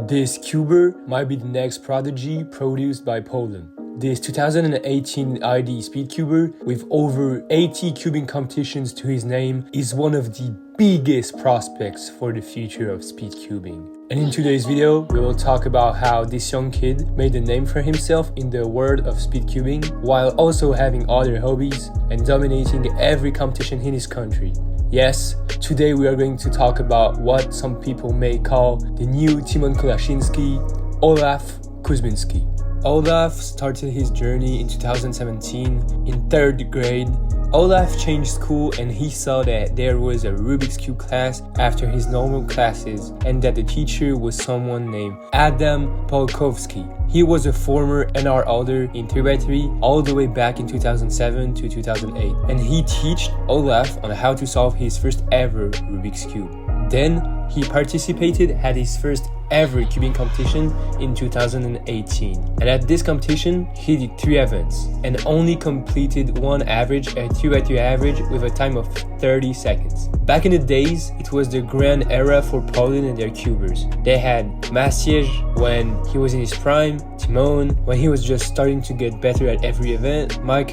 This cuber might be the next prodigy produced by Poland. This 2018 ID speedcuber, with over 80 cubing competitions to his name, is one of the biggest prospects for the future of speedcubing. And in today's video, we will talk about how this young kid made a name for himself in the world of speedcubing, while also having other hobbies and dominating every competition in his country. Yes, today we are going to talk about what some people may call the new Tymon Olaf Kuźmiński. Olaf started his journey in 2017 in 3rd grade. Olaf changed school and he saw that there was a Rubik's Cube class after his normal classes and that the teacher was someone named Adam Polkowski. He was a former NR elder in 3x3 all the way back in 2007 to 2008, and he taught Olaf on how to solve his first ever Rubik's Cube. Then he participated at his first ever cubing competition in 2018, and at this competition he did 3 events and only completed one average, a 3x3 average, with a time of 30 seconds. Back in the days, it was the grand era for Poland and their cubers. They had Maciej when he was in his prime, Tymon when he was just starting to get better at every event, when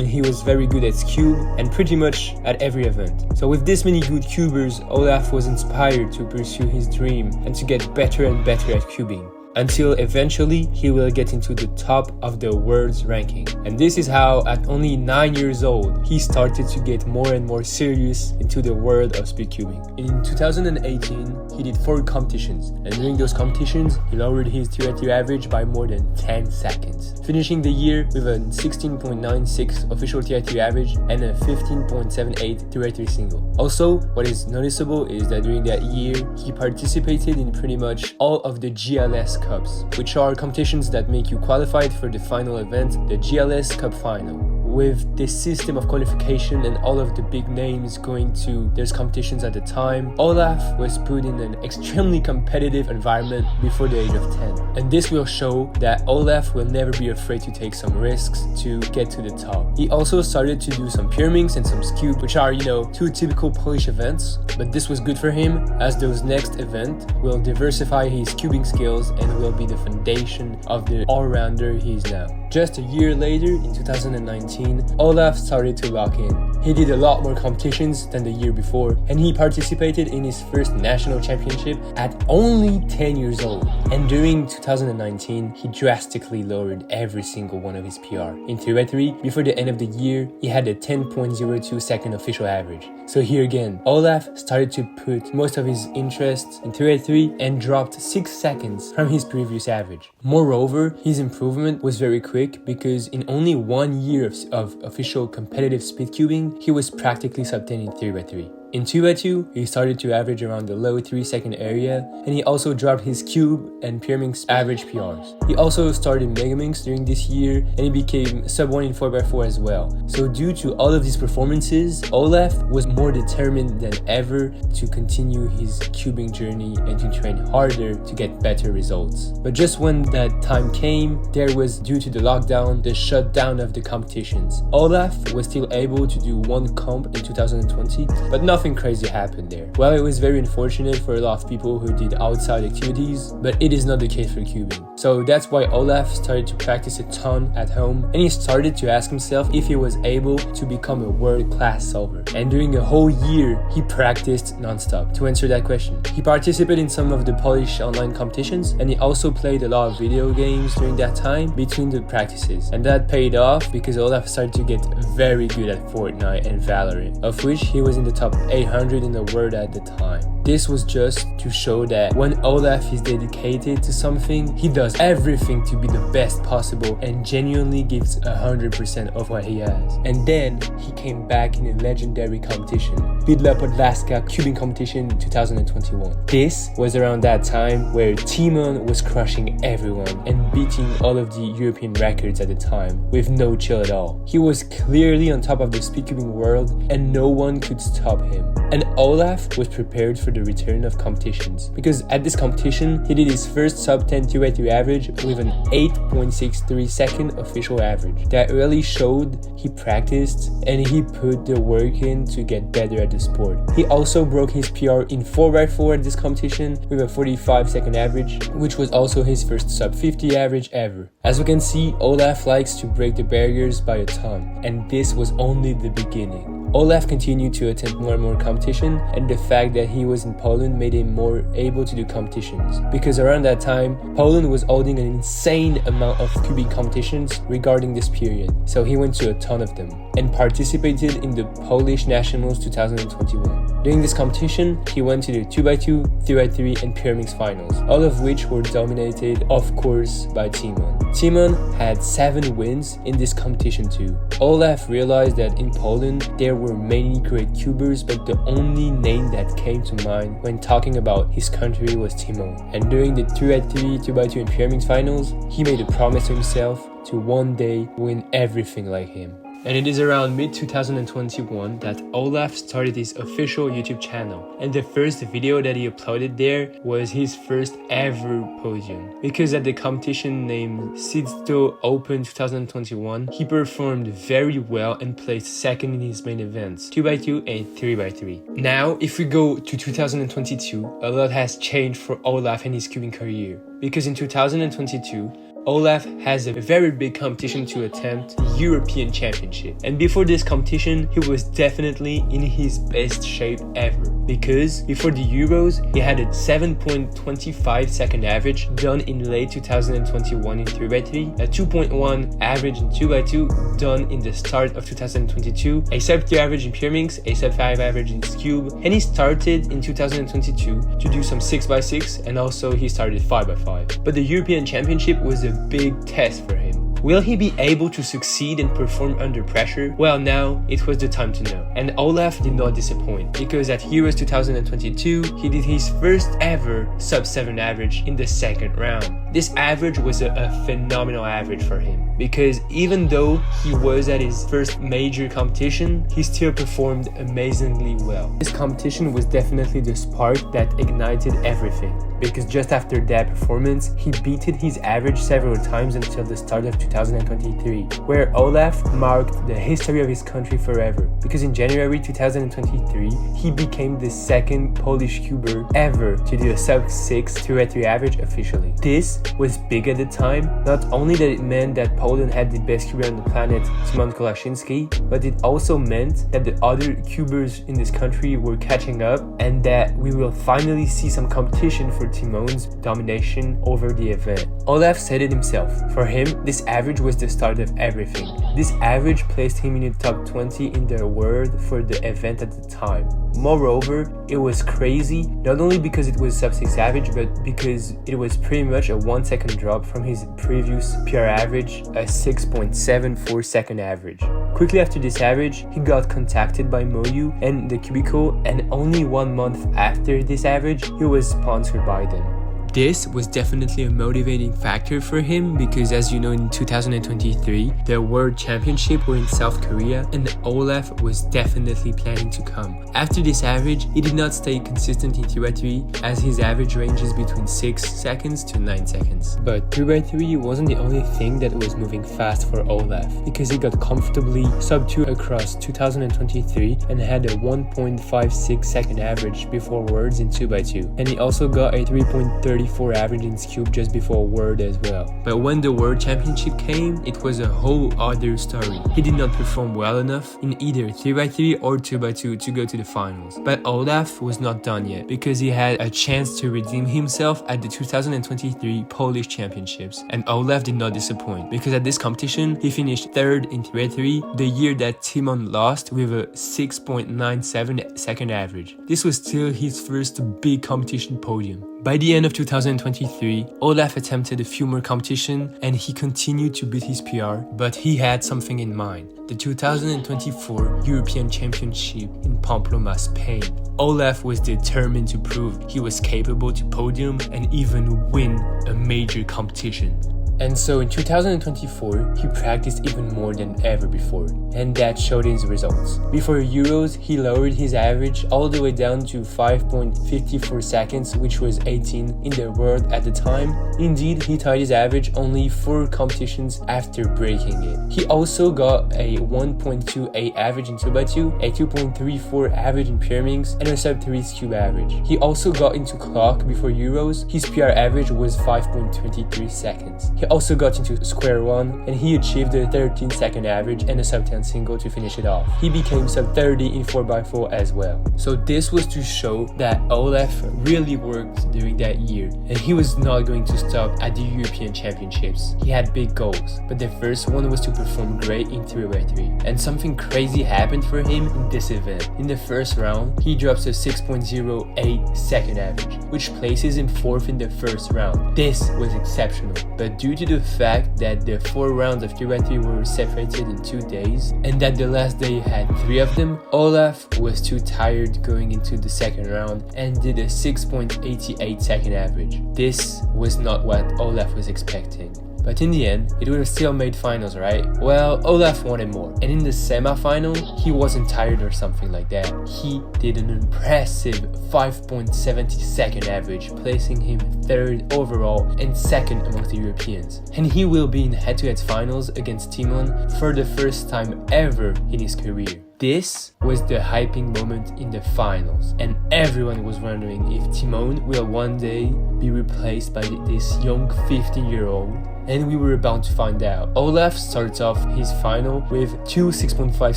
he was very good at cube, and pretty much at every event. So with this many good cubers, Olaf was inspired to pursue his dream and to get better and better at cubing, until eventually he will get into the top of the world's ranking. And this is how, at only 9 years old, he started to get more and more serious into the world of speedcubing. In 2018, he did 4 competitions, and during those competitions, he lowered his 3x3 average by more than 10 seconds, finishing the year with a 16.96 official 3x3 average and a 15.78 3x3 single. Also, what is noticeable is that during that year, he participated in pretty much all of the GLS Cups, which are competitions that make you qualified for the final event, the GLS Cup final. With this system of qualification and all of the big names going to those competitions at the time, Olaf was put in an extremely competitive environment before the age of 10. And this will show that Olaf will never be afraid to take some risks to get to the top. He also started to do some pyramings and some scoop, which are, 2 typical Polish events, but this was good for him, as those next event will diversify his cubing skills and will be the foundation of the all-rounder he is now. Just a year later, in 2019, Olaf started to lock in. He did a lot more competitions than the year before, and he participated in his first national championship at only 10 years old. And during 2019, he drastically lowered every single one of his PR. In 3x3, before the end of the year, he had a 10.02 second official average. So here again, Olaf started to put most of his interests in 3x3 and dropped 6 seconds from his previous average. Moreover, his improvement was very quick because in only 1 year of official competitive speedcubing, he was practically sub 10 in 3x3. In 2x2, he started to average around the low 3-second area, and he also dropped his cube and pyramings average PRs. He also started megaminx during this year, and he became sub 1 in 4x4 as well. So due to all of these performances, Olaf was more determined than ever to continue his cubing journey and to train harder to get better results. But just when that time came, there was, due to the lockdown, the shutdown of the competitions. Olaf was still able to do 1 comp in 2020, but nothing crazy happened there. Well, it was very unfortunate for a lot of people who did outside activities, but it is not the case for cubing. So that's why Olaf started to practice a ton at home, and he started to ask himself if he was able to become a world-class solver. And during a whole year, he practiced non-stop to answer that question. He participated in some of the Polish online competitions, and he also played a lot of video games during that time between the practices. And that paid off because Olaf started to get very good at Fortnite and Valorant, of which he was in the top 800 in the world at the time. This was just to show that when Olaf is dedicated to something, he does everything to be the best possible and genuinely gives 100% of what he has. And then he came back in a legendary competition, Bydla Podlaska cubing competition in 2021. This was around that time where Tymon was crushing everyone and beating all of the European records at the time with no chill at all. He was clearly on top of the speedcubing world and no one could stop him. And Olaf was prepared for the return of competitions. Because at this competition, he did his first sub 10 2x3 average with an 8.63 second official average. That really showed he practiced and he put the work in to get better at the sport. He also broke his PR in 4x4 at this competition with a 45 second average, which was also his first sub 50 average ever. As we can see, Olaf likes to break the barriers by a ton, and this was only the beginning. Olaf continued to attempt more and more competition, and the fact that he was in Poland made him more able to do competitions. Because around that time, Poland was holding an insane amount of cubing competitions regarding this period, so he went to a ton of them, and participated in the Polish Nationals 2021. During this competition, he went to the 2x2, 3x3 and pyramid finals, all of which were dominated, of course, by Tymon. Tymon had 7 wins in this competition too. Olaf realized that in Poland, there were many great cubers, but the only name that came to mind when talking about his country was Tymon. And during the 3x3, 2x2 and pyramid finals, he made a promise to himself to one day win everything like him. And it is around mid-2021 that Olaf started his official YouTube channel, and the first video that he uploaded there was his first ever podium. Because at the competition named Sidsto Open 2021, he performed very well and placed second in his main events, 2x2 and 3x3. Now, if we go to 2022, a lot has changed for Olaf and his cubing career. Because in 2022, Olaf has a very big competition to attempt, the European Championship. And before this competition, he was definitely in his best shape ever. Because before the Euros, he had a 7.25 second average done in late 2021 in 3x3, a 2.1 average in 2x2 done in the start of 2022, a sub 3 average in pyramids, a sub 5 average in cube, and he started in 2022 to do some 6x6, and also he started 5x5. But the European Championship was a big test for him. Will he be able to succeed and perform under pressure? Well, now it was the time to know. And Olaf did not disappoint, because at Euros 2022, he did his first ever sub 7 average in the second round. This average was a phenomenal average for him, because even though he was at his first major competition, he still performed amazingly well. This competition was definitely the spark that ignited everything, because just after that performance, he beat his average several times until the start of 2023, where Olaf marked the history of his country forever, because in January 2023, he became the second Polish cuber ever to do a sub 6 2x3 average officially. This was big at the time, not only that it meant that Poland had the best cuber on the planet, Tymon Kuźmiński, but it also meant that the other cubers in this country were catching up, and that we will finally see some competition for Tymon's domination over the event. Olaf said it himself. For him, this average was the start of everything. This average placed him in the top 20 in the world for the event at the time. Moreover, it was crazy, not only because it was sub 6 average, but because it was pretty much a 1 second drop from his previous PR average, a 6.74 second average. Quickly after this average, he got contacted by Moyu and the Cubicle, and only 1 month after this average, he was sponsored by them. This was definitely a motivating factor for him, because as you know, in 2023, the World Championship were in South Korea, and Olaf was definitely planning to come. After this average, he did not stay consistent in 3x3, as his average ranges between 6 seconds to 9 seconds. But 3x3 wasn't the only thing that was moving fast for Olaf, because he got comfortably sub 2 across 2023 and had a 1.56 second average before Worlds in 2x2, and he also got a 3.34 average in cube just before World as well. But when the World Championship came, it was a whole other story. He did not perform well enough in either 3x3 or 2x2 to go to the finals. But Olaf was not done yet, because he had a chance to redeem himself at the 2023 Polish Championships. And Olaf did not disappoint, because at this competition, he finished 3rd in 3x3, the year that Tymon lost, with a 6.97 second average. This was still his first big competition podium. By the end of 2023, Olaf attempted a few more competitions, and he continued to beat his PR, but he had something in mind: the 2024 European Championship in Pamplona, Spain. Olaf was determined to prove he was capable to podium and even win a major competition. And so in 2024, he practiced even more than ever before, and that showed in his results. Before Euros, he lowered his average all the way down to 5.54 seconds, which was 18 in the world at the time. Indeed, he tied his average only 4 competitions after breaking it. He also got a 1.28 average in 2x2, a 2.34 average in pyramidings, and a sub-3 cube average. He also got into clock before Euros. His PR average was 5.23 seconds. He also got into square one, and he achieved a 13-second average and a sub-10 single to finish it off. He became sub-30 in 4x4 as well. So this was to show that Olaf really worked during that year, and he was not going to stop at the European Championships. He had big goals, but the first one was to perform great in 3x3. And something crazy happened for him in this event. In the first round, he drops a 6.08 second average, which places him 4th in the first round. This was exceptional, but due to the fact that the 4 rounds of 3x3 were separated in 2 days, and that the last day had 3 of them, Olaf was too tired going into the second round and did a 6.88 second average. This was not what Olaf was expecting. But in the end, it would have still made finals, right? Well, Olaf wanted more. And in the semi-final, he wasn't tired or something like that. He did an impressive 5.70 second average, placing him 3rd overall and 2nd amongst the Europeans. And he will be in head-to-head finals against Tymon for the first time ever in his career. This was the hyping moment in the finals, and everyone was wondering if Tymon will one day be replaced by this young 15-year-old, and we were about to find out. Olaf starts off his final with 2 6.5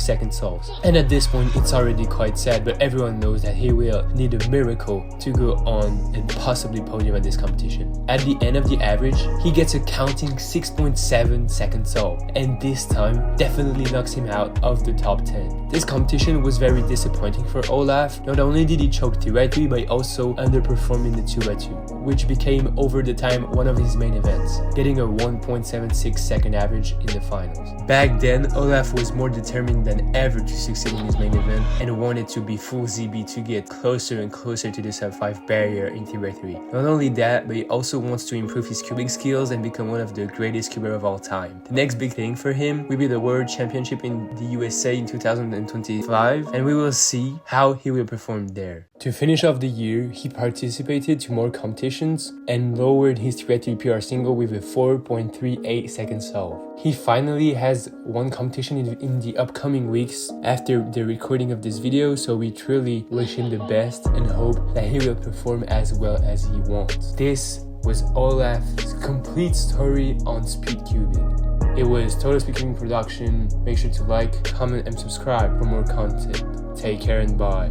second solves, and at this point it's already quite sad, but everyone knows that he will need a miracle to go on and possibly podium at this competition. At the end of the average, he gets a counting 6.7 second solve, and this time definitely knocks him out of the top 10. This competition was very disappointing for Olaf. Not only did he choke 3x3, but also underperformed in the 2x2, which became over the time one of his main events, getting a 1.76 second average in the finals. Back then, Olaf was more determined than ever to succeed in his main event and wanted to be full ZB to get closer and closer to the sub-5 barrier in 3x3. Not only that, but he also wants to improve his cubing skills and become one of the greatest cubers of all time. The next big thing for him will be the World Championship in the USA in 2025, and we will see how he will perform there. To finish off the year, he participated to more competitions and lowered his 3x3 PR single with a 4.38 second solve. He finally has one competition in the upcoming weeks after the recording of this video, so we truly wish him the best and hope that he will perform as well as he wants. This was Olaf's complete story on speed cubing. It was Total Speed Cubing Production. Make sure to like, comment, and subscribe for more content. Take care and bye.